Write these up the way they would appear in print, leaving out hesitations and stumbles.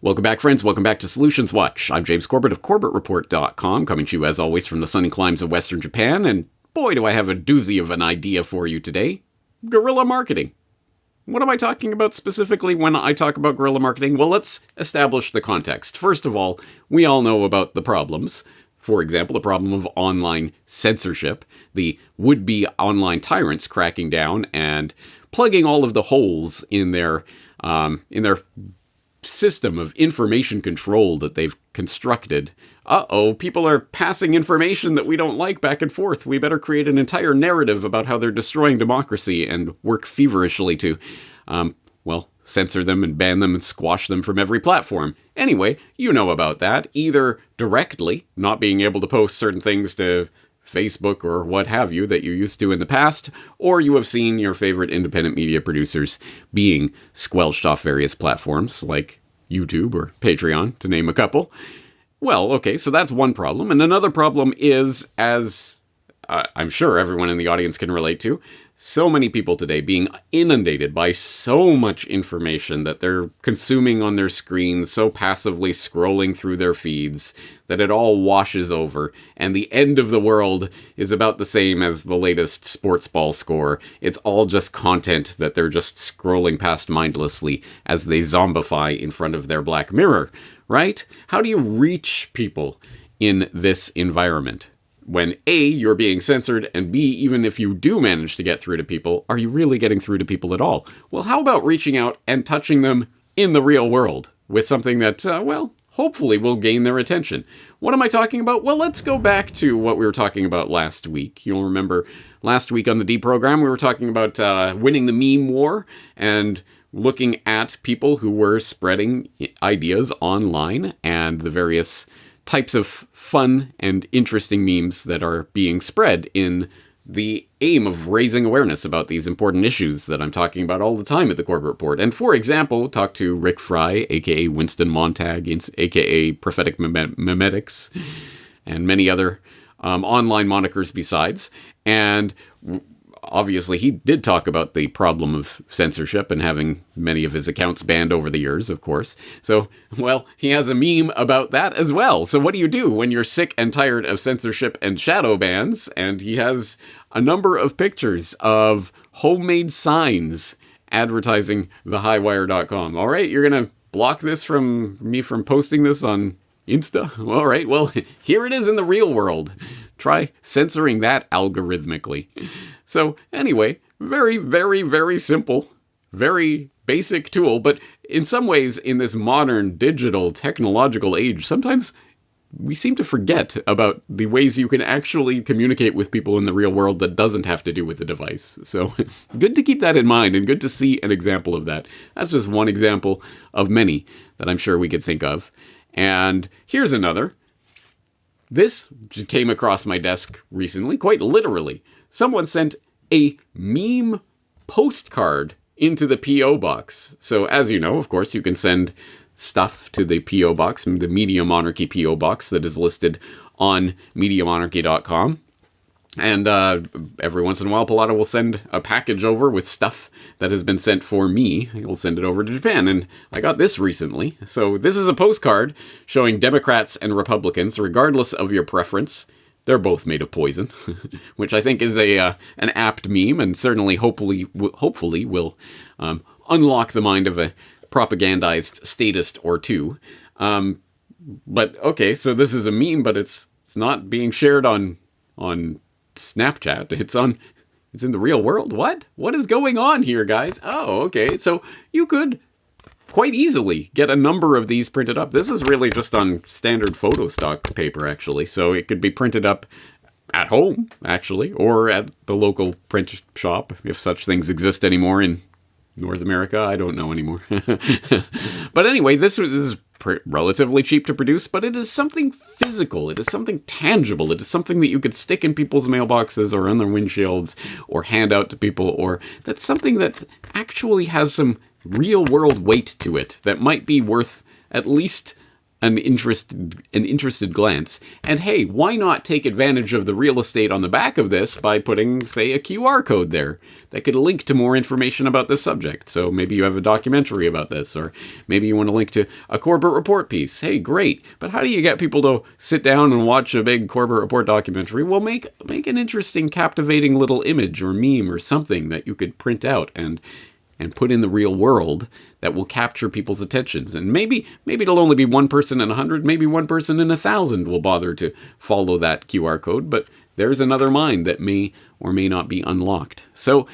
Welcome back, friends. Welcome back to Solutions Watch. I'm James Corbett of CorbettReport.com, coming to you as always from the sunny climes of Western Japan, and boy, do I have a doozy of an idea for you today. Guerrilla marketing. What am I talking about specifically when I talk about guerrilla marketing? Well, let's establish the context. First of all, we all know about the problems. For example, the problem of online censorship, the would-be online tyrants cracking down and plugging all of the holes in their system of information control that they've constructed. People are passing information that we don't like back and forth. We better create an entire narrative about how they're destroying democracy and work feverishly to, censor them and ban them and squash them from every platform. Anyway, you know about that, either directly, not being able to post certain things to Facebook or what have you that you used to in the past, or you have seen your favorite independent media producers being squelched off various platforms like YouTube or Patreon, to name a couple. Well, okay, so that's one problem. And another problem is, as I'm sure everyone in the audience can relate to, so many people today being inundated by so much information that they're consuming on their screens, so passively scrolling through their feeds, that it all washes over, and the end of the world is about the same as the latest sports ball score. It's all just content that they're just scrolling past mindlessly as they zombify in front of their Black Mirror, right? How do you reach people in this environment? When A, you're being censored, and B, even if you do manage to get through to people, are you really getting through to people at all? Well, how about reaching out and touching them in the real world with something that, hopefully will gain their attention? What am I talking about? Well, let's go back to what we were talking about last week. You'll remember last week on the D program, we were talking about winning the meme war and looking at people who were spreading ideas online and the various types of fun and interesting memes that are being spread in the aim of raising awareness about these important issues that I'm talking about all the time at the Corbett Report. And for example, talk to Rick Fry, aka Winston Montag, aka Prophetic Memetics, and many other online monikers besides. And obviously, he did talk about the problem of censorship and having many of his accounts banned over the years, of course. So, he has a meme about that as well. So what do you do when you're sick and tired of censorship and shadow bans? And he has a number of pictures of homemade signs advertising thehighwire.com. All right, you're going to block this from me from posting this on Insta? All right, well, here it is in the real world. Try censoring that algorithmically. So anyway, very, very, very simple, very basic tool, but in some ways in this modern digital technological age, sometimes we seem to forget about the ways you can actually communicate with people in the real world that doesn't have to do with the device. So good to keep that in mind and good to see an example of that. That's just one example of many that I'm sure we could think of. And here's another. This came across my desk recently, quite literally. Someone sent a meme postcard into the P.O. box. So as you know, of course, you can send stuff to the P.O. box, the Media Monarchy P.O. box that is listed on MediaMonarchy.com. And every once in a while, Pilata will send a package over with stuff that has been sent for me. He'll send it over to Japan, and I got this recently. So this is a postcard showing Democrats and Republicans, regardless of your preference. They're both made of poison, which I think is an apt meme, and certainly, hopefully will unlock the mind of a propagandized statist or two. But okay, so this is a meme, but it's not being shared on Snapchat. It's in the real world. What is going on here, guys? Oh, okay. So you could quite easily get a number of these printed up. This is really just on standard photo stock paper, actually. So it could be printed up at home, actually, or at the local print shop, if such things exist anymore in North America. I don't know anymore. But anyway, this is relatively cheap to produce, but it is something physical. It is something tangible. It is something that you could stick in people's mailboxes or on their windshields or hand out to people, or that's something that actually has some real world weight to it that might be worth at least interested glance. And hey, why not take advantage of the real estate on the back of this by putting, say, a QR code there that could link to more information about this subject. So maybe you have a documentary about this, or maybe you want to link to a Corbett Report piece. Hey, great. But how do you get people to sit down and watch a big Corbett Report documentary? Well, make an interesting, captivating little image or meme or something that you could print out and put in the real world that will capture people's attentions. And maybe it'll only be one person in 100, maybe one person in 1,000 will bother to follow that QR code, but there's another mind that may or may not be unlocked. So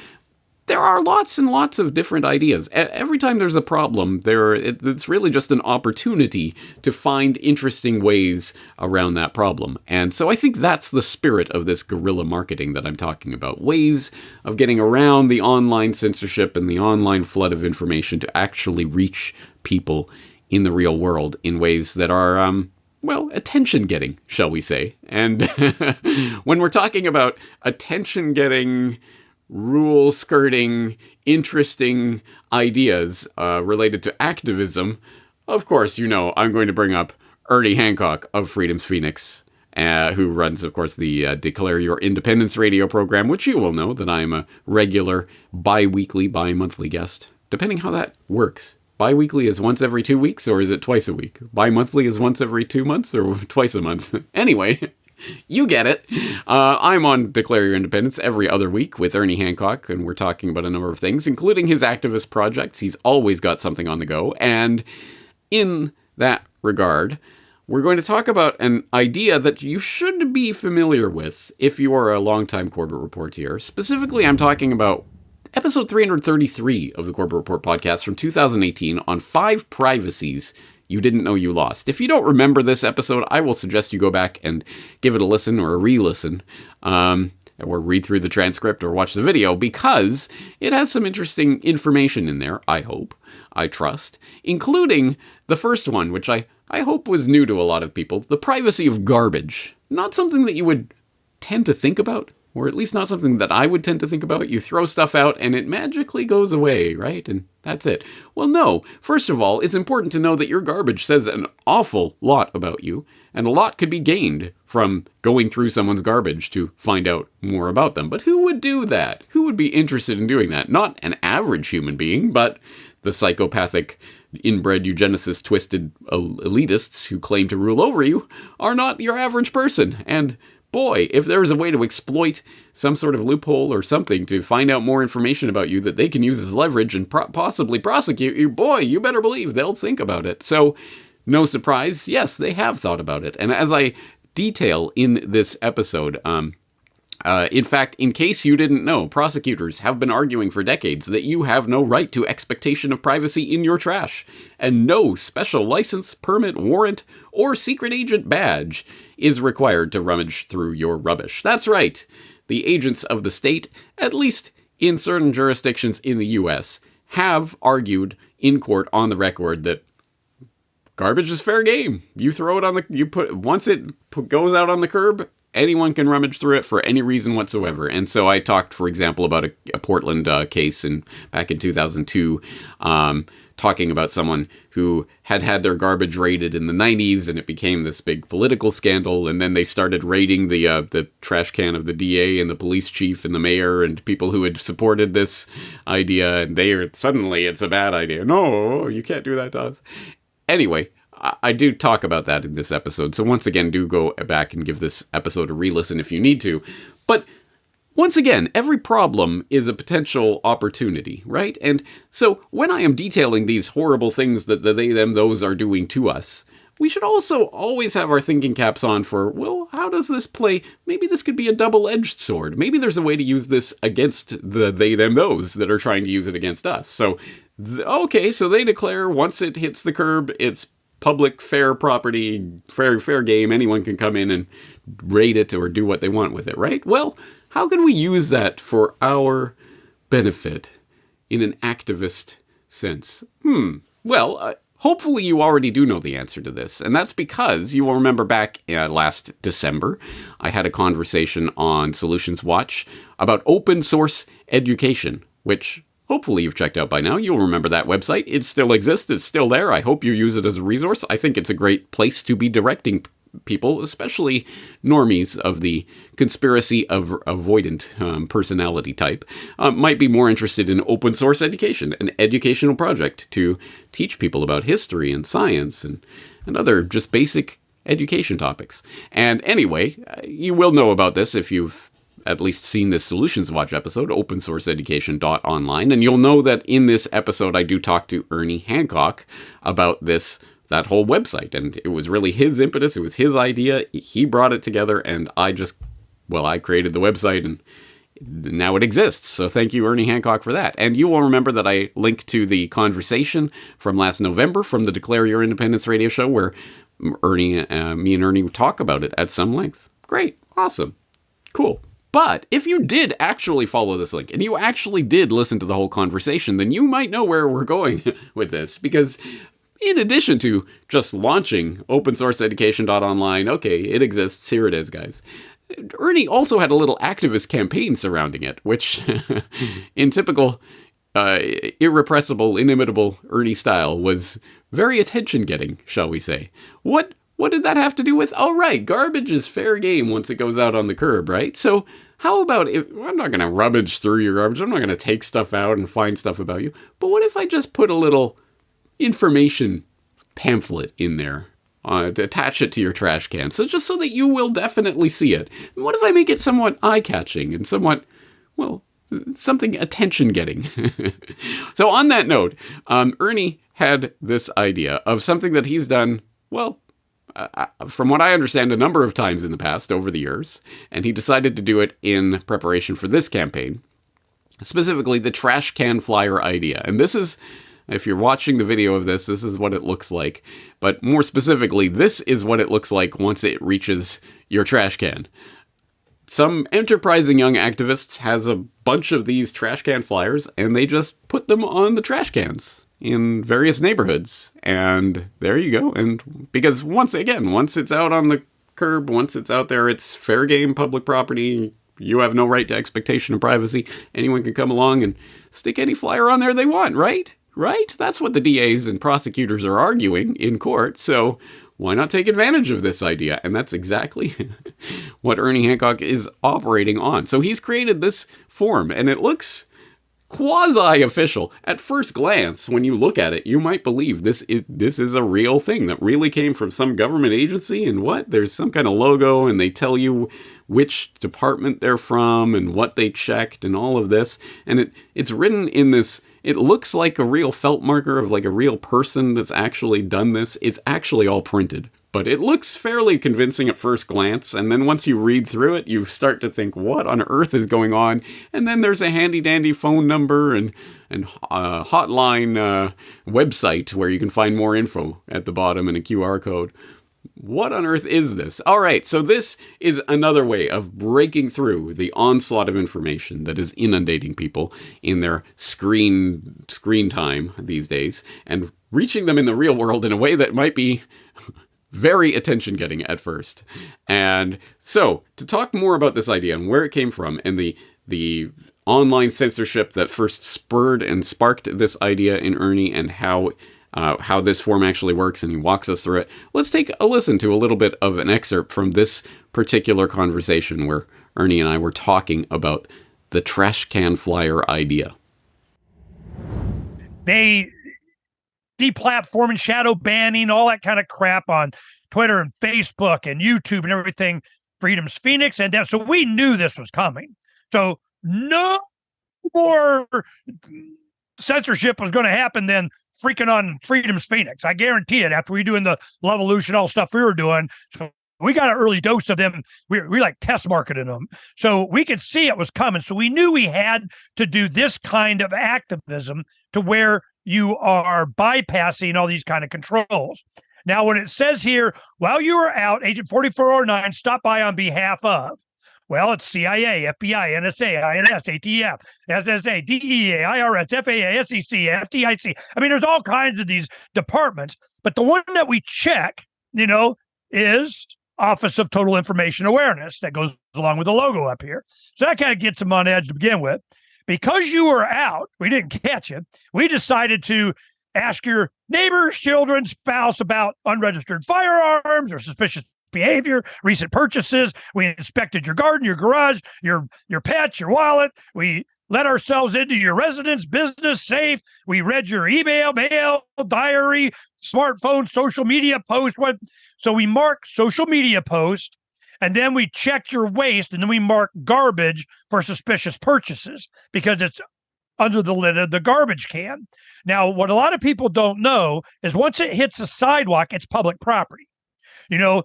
there are lots and lots of different ideas. Every time there's a problem, it's really just an opportunity to find interesting ways around that problem. And so I think that's the spirit of this guerrilla marketing that I'm talking about. Ways of getting around the online censorship and the online flood of information to actually reach people in the real world in ways that are, attention-getting, shall we say. And when we're talking about attention-getting, rule-skirting, interesting ideas related to activism, of course, I'm going to bring up Ernie Hancock of Freedom's Phoenix, who runs, of course, the Declare Your Independence radio program, which you will know that I'm a regular bi-monthly guest, depending how that works. Bi-weekly is once every 2 weeks, or is it twice a week? Bi-monthly is once every 2 months, or twice a month? Anyway, you get it. I'm on Declare Your Independence every other week with Ernie Hancock, and we're talking about a number of things, including his activist projects. He's always got something on the go. And in that regard, we're going to talk about an idea that you should be familiar with if you are a longtime Corbett Reporter. Specifically, I'm talking about episode 333 of the Corbett Report podcast from 2018 on 5 privacies you didn't know you lost. If you don't remember this episode, I will suggest you go back and give it a listen or a re-listen, or read through the transcript or watch the video, because it has some interesting information in there, I hope, I trust, including the first one, which I hope was new to a lot of people, the privacy of garbage. Not something that you would tend to think about, or at least not something that I would tend to think about. You throw stuff out and it magically goes away, right? And that's it. Well, no. First of all, it's important to know that your garbage says an awful lot about you, and a lot could be gained from going through someone's garbage to find out more about them. But who would do that? Who would be interested in doing that? Not an average human being, but the psychopathic, inbred, eugenicist, twisted elitists who claim to rule over you are not your average person. And boy, if there is a way to exploit some sort of loophole or something to find out more information about you that they can use as leverage and possibly prosecute you, boy, you better believe they'll think about it. So, no surprise, yes, they have thought about it. And as I detail in this episode, in fact, in case you didn't know, prosecutors have been arguing for decades that you have no right to expectation of privacy in your trash, and no special license, permit, warrant, or secret agent badge is required to rummage through your rubbish. That's right. The agents of the state, at least in certain jurisdictions in the U.S., have argued in court on the record that garbage is fair game. You throw it once it goes out on the curb, anyone can rummage through it for any reason whatsoever. And so I talked, for example, about a Portland case back in 2002, talking about someone who had their garbage raided in the 90s, and it became this big political scandal. And then they started raiding the trash can of the DA and the police chief and the mayor and people who had supported this idea. And suddenly it's a bad idea. No, you can't do that to us. Anyway, I do talk about that in this episode. So once again, do go back and give this episode a re-listen if you need to. But once again, every problem is a potential opportunity, right? And so when I am detailing these horrible things that the they, them, those are doing to us, we should also always have our thinking caps on for, well, how does this play? Maybe this could be a double-edged sword. Maybe there's a way to use this against the they, them, those that are trying to use it against us. So, so they declare once it hits the curb, it's public, fair property, fair game. Anyone can come in and raid it or do what they want with it, right? Well, how can we use that for our benefit in an activist sense? Well, hopefully you already do know the answer to this, and that's because you will remember back last December, I had a conversation on Solutions Watch about open source education, which hopefully you've checked out by now. You'll remember that website. It still exists. It's still there. I hope you use it as a resource. I think it's a great place to be directing people, especially normies of the conspiracy of avoidant personality type, might be more interested in open source education, an educational project to teach people about history and science and other just basic education topics. And anyway, you will know about this if you've at least seen this Solutions Watch episode, opensourceeducation.online, and you'll know that in this episode I do talk to Ernie Hancock about that whole website, and it was really his impetus, it was his idea, he brought it together, and I created the website, and now it exists. So thank you, Ernie Hancock, for that. And you will remember that I linked to the conversation from last November from the Declare Your Independence radio show, where me and Ernie talk about it at some length. Great, awesome, cool. But if you did actually follow this link, and you actually did listen to the whole conversation, then you might know where we're going with this, because in addition to just launching opensourceeducation.online, okay, it exists, here it is, guys, Ernie also had a little activist campaign surrounding it, which, in typical irrepressible, inimitable Ernie style, was very attention-getting, shall we say. What did that have to do with? Oh, right, garbage is fair game once it goes out on the curb, right? So how about if I'm not going to rummage through your garbage, I'm not going to take stuff out and find stuff about you, but what if I just put a little information pamphlet in there to attach it to your trash can, so just so that you will definitely see it? And what if I make it somewhat eye-catching and somewhat, well, something attention-getting? So on that note, Ernie had this idea of something that he's done, well, from what I understand, a number of times in the past over the years, and he decided to do it in preparation for this campaign, specifically the trash can flyer idea. And this is, if you're watching the video of this is what it looks like. But more specifically, this is what it looks like once it reaches your trash can. Some enterprising young activists has a bunch of these trash can flyers, and they just put them on the trash cans in various neighborhoods. And there you go. And because once it's out on the curb, once it's out there, it's fair game public property. You have no right to expectation of privacy. Anyone can come along and stick any flyer on there they want, right? Right? That's what the DAs and prosecutors are arguing in court. So why not take advantage of this idea? And that's exactly what Ernie Hancock is operating on. So he's created this form, and it looks quasi-official. At first glance, when you look at it, you might believe this is a real thing that really came from some government agency, and there's some kind of logo, and they tell you which department they're from and what they checked and all of this. And it's written in this, it looks like a real felt marker of like a real person that's actually done this. It's actually all printed, but it looks fairly convincing at first glance. And then once you read through it, you start to think, what on earth is going on? And then there's a handy dandy phone number and hotline website where you can find more info at the bottom and a QR code. What on earth is this? All right, so this is another way of breaking through the onslaught of information that is inundating people in their screen time these days and reaching them in the real world in a way that might be very attention-getting at first. And so, to talk more about this idea and where it came from and the online censorship that first spurred and sparked this idea in Ernie and how this form actually works, and he walks us through it. Let's take a listen to a little bit of an excerpt from this particular conversation where Ernie and I were talking about the trash can flyer idea. They deplatform and shadow banning, all that kind of crap on Twitter and Facebook and YouTube and everything, Freedom's Phoenix. And so we knew this was coming. So no more censorship was going to happen than freaking on Freedom's Phoenix. I guarantee it. After we doing the Levolution, all stuff we were doing, so we got an early dose of them. We like test marketing them, so we could see it was coming. So we knew we had to do this kind of activism to where you are bypassing all these kind of controls. Now, when it says here, while you were out, Agent 4409 stopped by on behalf of. Well, it's CIA, FBI, NSA, INS, ATF, SSA, DEA, IRS, FAA, SEC, FDIC. I mean, there's all kinds of these departments, but the one that we check, is Office of Total Information Awareness that goes along with the logo up here. So that kind of gets them on edge to begin with. Because you were out, we didn't catch you. We decided to ask your neighbors, children, spouse about unregistered firearms or suspicious behavior, recent purchases. We inspected your garden, your garage, your pets, your wallet. We let ourselves into your residence, business, safe. We read your email, mail, diary, smartphone, social media post. So we mark social media post, and then we checked your waste, and then we mark garbage for suspicious purchases because it's under the lid of the garbage can. Now, what a lot of people don't know is once it hits the sidewalk, it's public property. Now,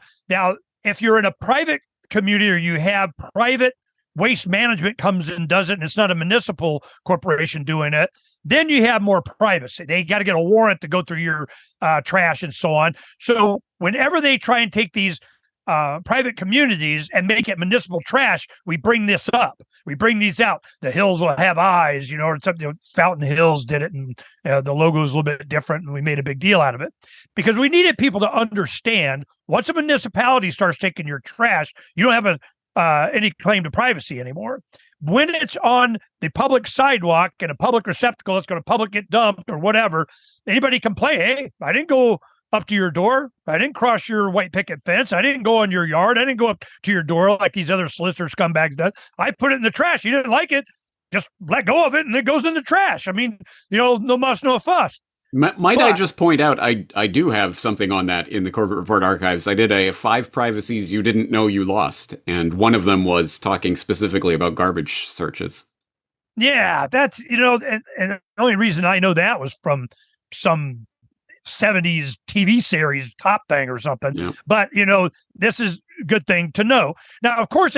if you're in a private community or you have private waste management comes and does it, and it's not a municipal corporation doing it, then you have more privacy. They got to get a warrant to go through your trash and so on. So whenever they try and take these private communities and make it municipal trash, we bring this up. We bring these out. The hills will have eyes, or something. Fountain Hills did it, and the logo is a little bit different, and we made a big deal out of it because we needed people to understand once a municipality starts taking your trash, you don't have any claim to privacy anymore. When it's on the public sidewalk and a public receptacle, it's going to public get dumped or whatever. Anybody can play. Hey, I didn't go up to your door. I didn't cross your white picket fence. I didn't go on your yard. I didn't go up to your door like these other solicitor scumbags did. I put it in the trash. You didn't like it. Just let go of it and it goes in the trash. I mean, no muss, no fuss. I just point out, I do have something on that in the Corbett Report archives. I did a 5 privacies you didn't know you lost, and one of them was talking specifically about garbage searches. Yeah, that's, and the only reason I know that was from some 70s TV series cop thing or something. Yeah. But, this is a good thing to know. Now, of course,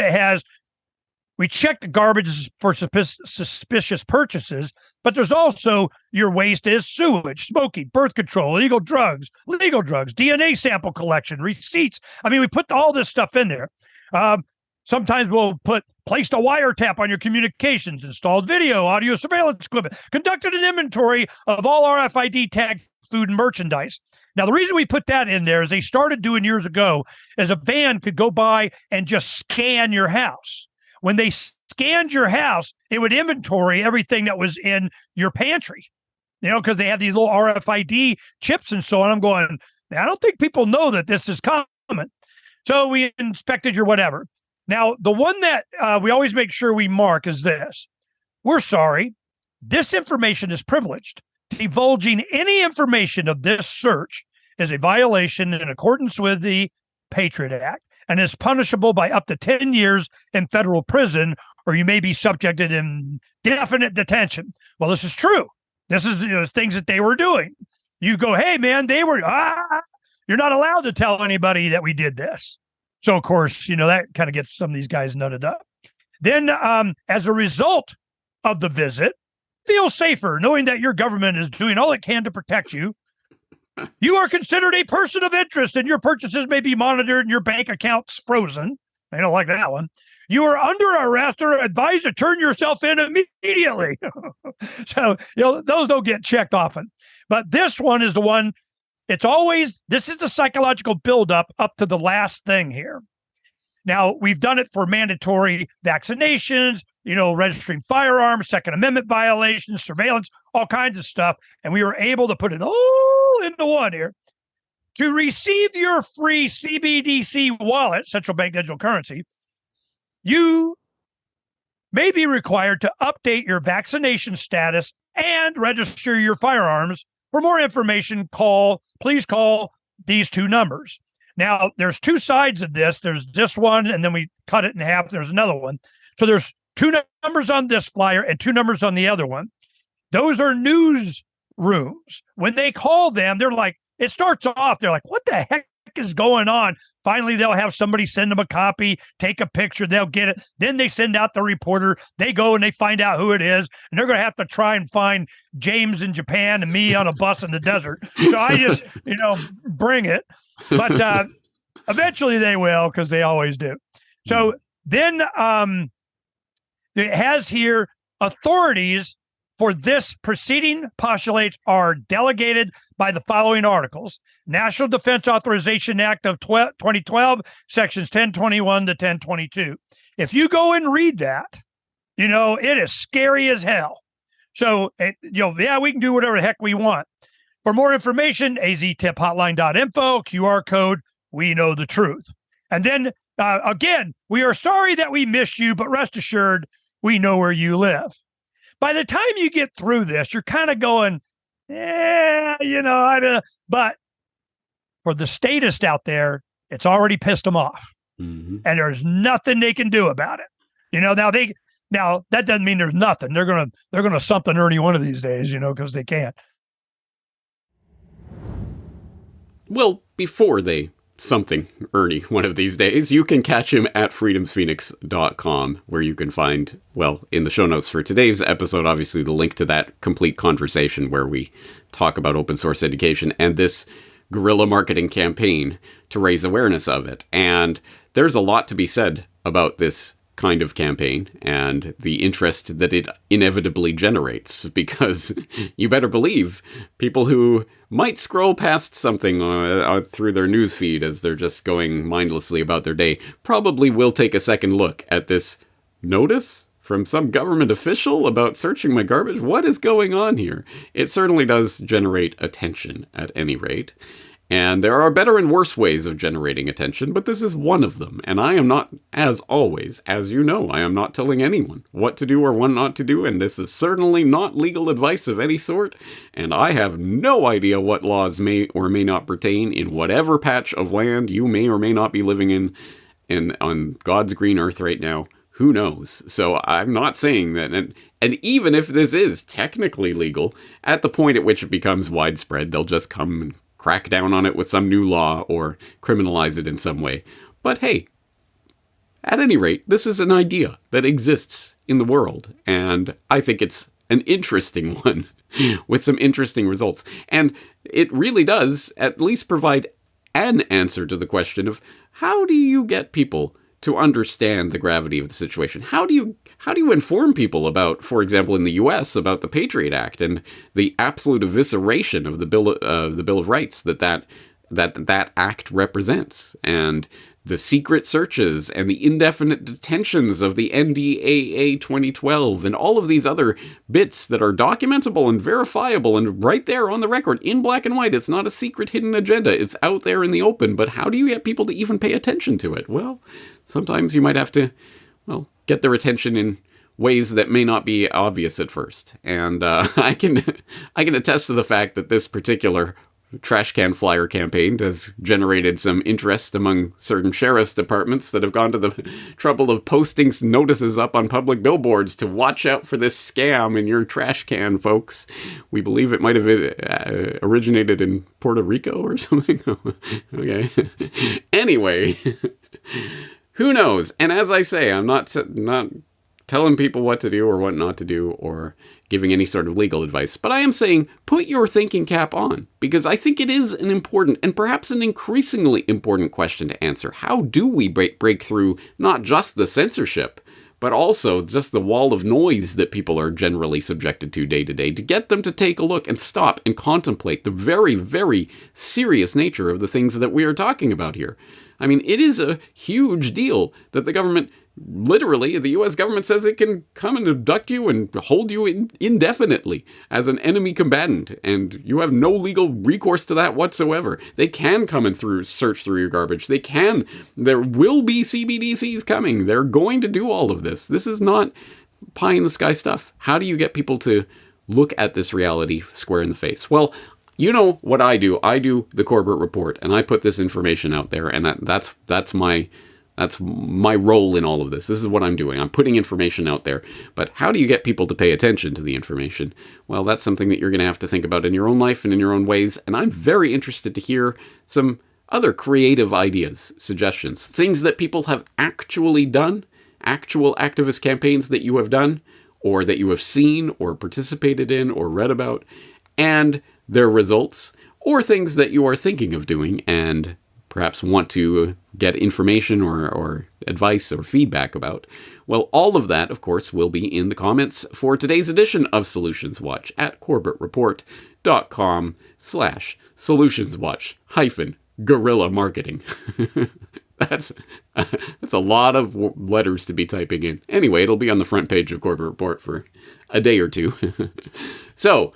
we check the garbage for suspicious purchases, but there's also your waste is sewage, smoking, birth control, legal drugs, DNA sample collection, receipts. I mean, we put all this stuff in there. Sometimes we'll placed a wiretap on your communications, installed video, audio surveillance equipment, conducted an inventory of all RFID tagged food and merchandise. Now, the reason we put that in there is they started doing years ago is a van could go by and just scan your house. When they scanned your house, it would inventory everything that was in your pantry, because they have these little RFID chips and so on. I'm going, I don't think people know that this is common. So we inspected your whatever. Now, the one that we always make sure we mark is this. We're sorry. This information is privileged. Divulging any information of this search is a violation in accordance with the Patriot Act and is punishable by up to 10 years in federal prison, or you may be subjected in indefinite detention. Well, this is true. This is things that they were doing. You go, hey, man, you're not allowed to tell anybody that we did this. So, of course, that kind of gets some of these guys nutted up. Then, as a result of the visit, feel safer knowing that your government is doing all it can to protect you. You are considered a person of interest, and your purchases may be monitored and your bank accounts frozen. I don't like that one. You are under arrest or advised to turn yourself in immediately. So, those don't get checked often. But this one is the one, this is the psychological buildup up to the last thing here. Now, we've done it for mandatory vaccinations, registering firearms, Second Amendment violations, surveillance, all kinds of stuff. And we were able to put it all into one here. To receive your free CBDC wallet, central bank digital currency, you may be required to update your vaccination status and register your firearms. For more information, please call these 2 numbers. Now, there's 2 sides of this. There's this one, and then we cut it in half. There's another one. So there's 2 numbers on this flyer and 2 numbers on the other one. Those are news rooms. When they call them, they're like, it starts off, they're like, what the heck is going on? Finally, they'll have somebody send them a copy, take a picture, they'll get it. Then they send out the reporter. They go and they find out who it is, and they're going to have to try and find James in Japan and me on a bus in the desert. So I just, bring it. But eventually they will, because they always do. So then it has here authorities for this proceeding postulates are delegated by the following articles: National Defense Authorization Act of 2012, sections 1021 to 1022. If you go and read that, It is scary as hell. So, yeah, we can do whatever the heck we want. For more information, aztiphotline.info, QR code, we know the truth. And then, again, we are sorry that we missed you, but rest assured, we know where you live. By the time you get through this, you're kind of going, but for the statist out there, it's already pissed them off. Mm-hmm. And there's nothing they can do about it. Now that doesn't mean there's nothing. They're gonna something Ernie one of these days, because they can't. Well, before they something Ernie one of these days, you can catch him at freedomsphoenix.com, where you can find, in the show notes for today's episode, obviously the link to that complete conversation where we talk about open source education and this guerrilla marketing campaign to raise awareness of it. And there's a lot to be said about this kind of campaign and the interest that it inevitably generates, because you better believe people who might scroll past something through their newsfeed as they're just going mindlessly about their day probably will take a second look at this notice from some government official about searching my garbage. What is going on here? It certainly does generate attention at any rate. And there are better and worse ways of generating attention, but this is one of them. And I am not, as always, as you know, I am not telling anyone what to do or what not to do, and this is certainly not legal advice of any sort, and I have no idea what laws may or may not pertain in whatever patch of land you may or may not be living in on God's green earth right now. Who knows? So I'm not saying that, and even if this is technically legal, at the point at which it becomes widespread, they'll just come and crack down on it with some new law or criminalize it in some way. But hey, at any rate, this is an idea that exists in the world, and I think it's an interesting one with some interesting results. And it really does at least provide an answer to the question of how do you get people to understand the gravity of the situation? How do you inform people about, for example, in the U.S., about the Patriot Act and the absolute evisceration of the Bill of Rights that act represents, and the secret searches and the indefinite detentions of the NDAA 2012 and all of these other bits that are documentable and verifiable and right there on the record in black and white. It's not a secret hidden agenda. It's out there in the open. But how do you get people to even pay attention to it? Well, sometimes you might have to, get their attention in ways that may not be obvious at first. And I can attest to the fact that this particular trash can flyer campaign has generated some interest among certain sheriff's departments that have gone to the trouble of posting notices up on public billboards to watch out for this scam in your trash can, folks. We believe it might have originated in Puerto Rico or something. Okay. Anyway, who knows? And as I say, I'm not telling people what to do or what not to do or giving any sort of legal advice, but I am saying put your thinking cap on, because I think it is an important and perhaps an increasingly important question to answer. How do we break through not just the censorship, but also just the wall of noise that people are generally subjected to day to day, to get them to take a look and stop and contemplate the very, very serious nature of the things that we are talking about here. I mean, it is a huge deal that the government, literally, the U.S. government says it can come and abduct you and hold you indefinitely as an enemy combatant, and you have no legal recourse to that whatsoever. They can come and search through your garbage. There will be CBDCs coming. They're going to do all of this. This is not pie in the sky stuff. How do you get people to look at this reality square in the face? Well, you know what I do. I do the Corbett Report, and I put this information out there, and that's my role in all of this. This is what I'm doing. I'm putting information out there. But how do you get people to pay attention to the information? Well, that's something that you're going to have to think about in your own life and in your own ways. And I'm very interested to hear some other creative ideas, suggestions, things that people have actually done, actual activist campaigns that you have done, or that you have seen or participated in or read about, and their results, or things that you are thinking of doing and perhaps want to get information or advice or feedback about. Well, all of that, of course, will be in the comments for today's edition of Solutions Watch at corbettreport.com/solutionswatch-guerrilla marketing. That's a lot of letters to be typing in. Anyway, it'll be on the front page of Corbett Report for a day or two. So,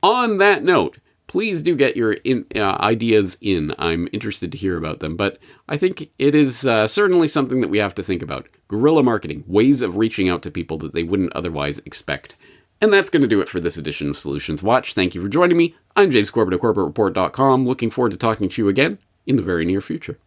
on that note, please do get your ideas in. I'm interested to hear about them, but I think it is certainly something that we have to think about. Guerrilla marketing, ways of reaching out to people that they wouldn't otherwise expect. And that's going to do it for this edition of Solutions Watch. Thank you for joining me. I'm James Corbett at CorbettReport.com. Looking forward to talking to you again in the very near future.